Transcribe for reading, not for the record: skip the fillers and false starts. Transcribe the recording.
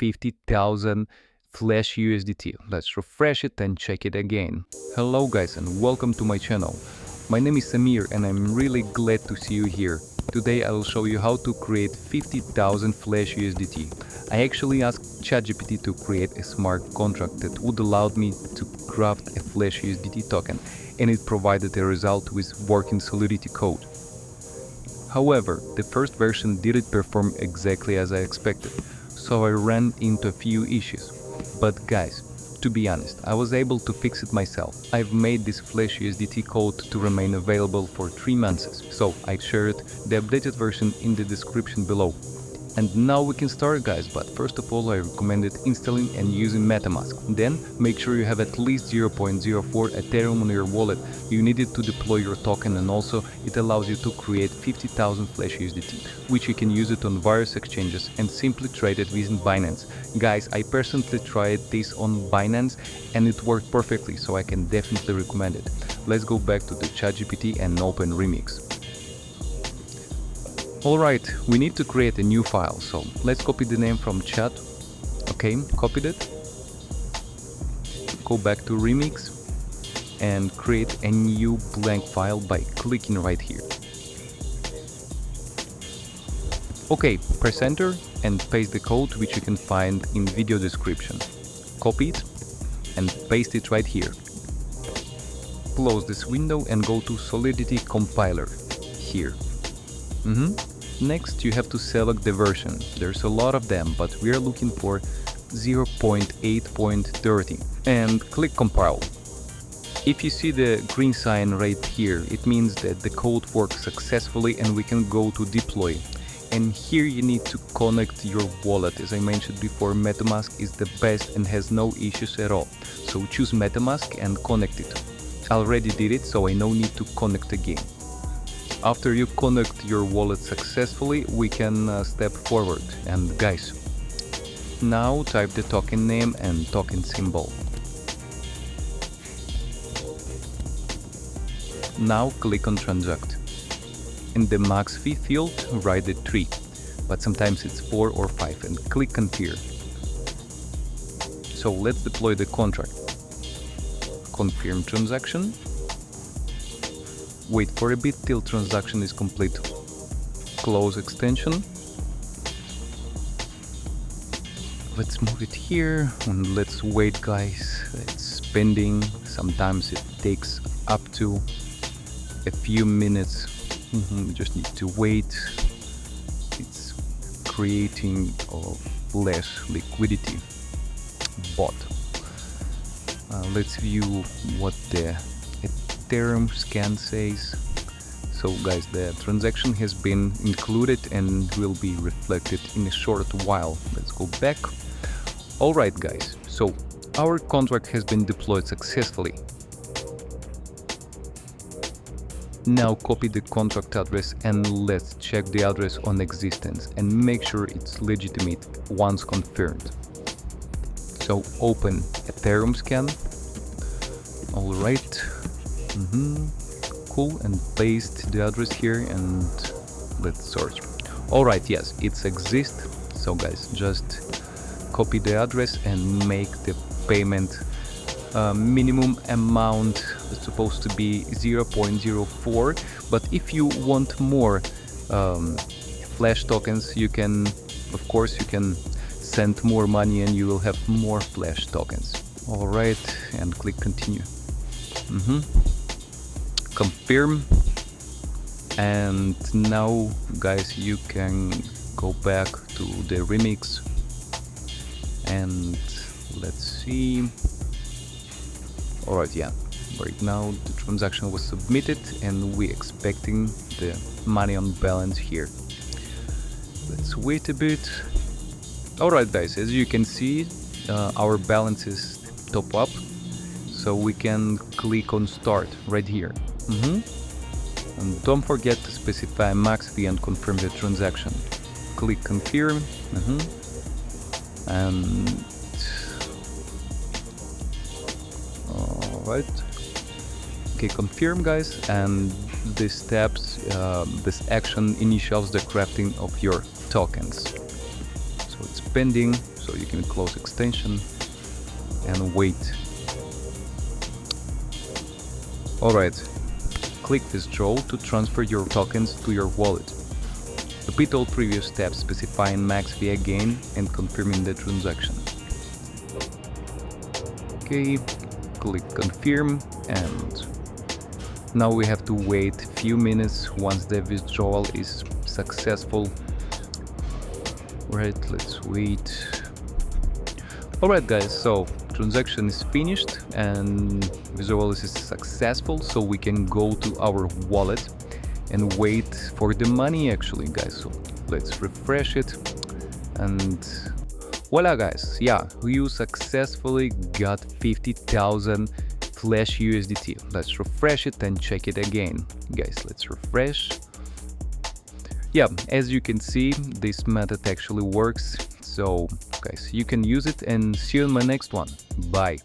50,000 Flash USDT. Let's refresh it and check it again. Hello guys and welcome to my channel. My name is Samir and I'm really glad to see you here. Today I will show you how to create 50,000 Flash USDT. I actually asked ChatGPT to create a smart contract that would allow me to craft a Flash USDT token, and it provided a result with working Solidity code. However, the first version didn't perform exactly as I expected, so I ran into a few issues. But guys, to be honest, I was able to fix it myself. I've made this Flash USDT code to remain available for 3 months, so I shared the updated version in the description below. And now we can start guys, but first of all I recommended installing and using MetaMask. Then make sure you have at least 0.04 Ethereum on your wallet. You need it to deploy your token, and also it allows you to create 50,000 Flash USDT, which you can use it on various exchanges and simply trade it within Binance. Guys, I personally tried this on Binance and it worked perfectly, so I can definitely recommend it. Let's go back to the ChatGPT and open Remix. Alright, we need to create a new file, so let's copy the name from chat. Okay, copied it. Go back to Remix and create a new blank file by clicking right here. Okay, press enter and paste the code which you can find in video description. Copy it and paste it right here. Close this window and go to Solidity compiler here. Next you have to select the version. There's a lot of them, but we are looking for 0.8.30 and click compile. If you see the green sign right here, it means that the code works successfully and we can go to deploy. And here you need to connect your wallet. As I mentioned before, MetaMask is the best and has no issues at all. So choose MetaMask and connect it. I already did it, so I no need to connect again. After you connect your wallet successfully, we can step forward. And guys, now type the token name and token symbol. Now click on transact. In the max fee field, write the 3, but sometimes it's 4 or 5, and click confirm. So let's deploy the contract. Confirm transaction. Wait for a bit till transaction is complete. Close extension. Let's move it here and let's wait guys. It's pending. Sometimes it takes up to a few minutes. Just need to wait. It's creating a Flash liquidity bot. Let's view what the Ethereum scan says. So guys, the transaction has been included and will be reflected in a short while. Let's go back. Alright guys, so our contract has been deployed successfully. Now copy the contract address and let's check the address on existence and make sure it's legitimate once confirmed. So open Ethereum scan. Alright. Cool, and paste the address here and let's search. Alright, yes, it exists. So guys, just copy the address and make the payment. Minimum amount is supposed to be 0.04, but if you want more Flash tokens, you can, of course, you can send more money and you will have more Flash tokens. Alright, and click continue. Confirm, and now guys you can go back to the Remix and let's see. Alright, yeah, right now the transaction was submitted and we're expecting the money on balance here. Let's wait a bit. Alright guys, as you can see, our balance is top up, so we can click on start right here. And don't forget to specify max fee and confirm the transaction. Click confirm. And alright, okay, confirm guys, and these steps, this action initials the crafting of your tokens. So it's pending, So you can close extension and wait. Alright, click withdraw to transfer your tokens to your wallet. Repeat all previous steps specifying max fee again and confirming the transaction. Okay, click confirm, and now we have to wait a few minutes once the withdrawal is successful. Right, let's wait. Alright guys, so transaction is finished and withdrawal is successful, so we can go to our wallet and wait for the money actually, guys. So let's refresh it, and voila guys, yeah, you successfully got 50,000 Flash USDT. Let's refresh it and check it again. Guys, let's refresh. Yeah, as you can see, this method actually works. So guys, you can use it, and see you in my next one. Bye.